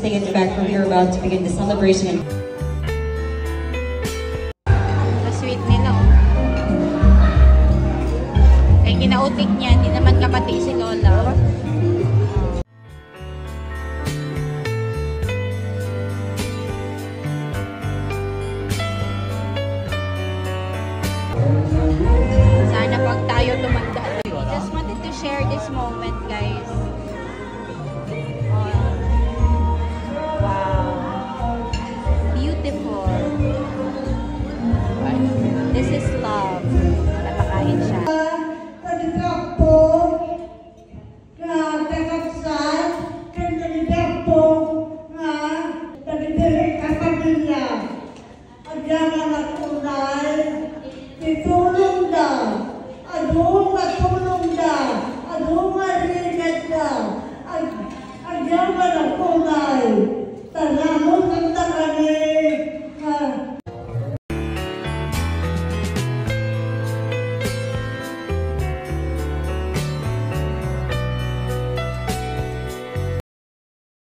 stay in the back where we are about to begin the celebration. Sweet nila, oh. Kaya ginautik niya, hindi naman kapati si Lola.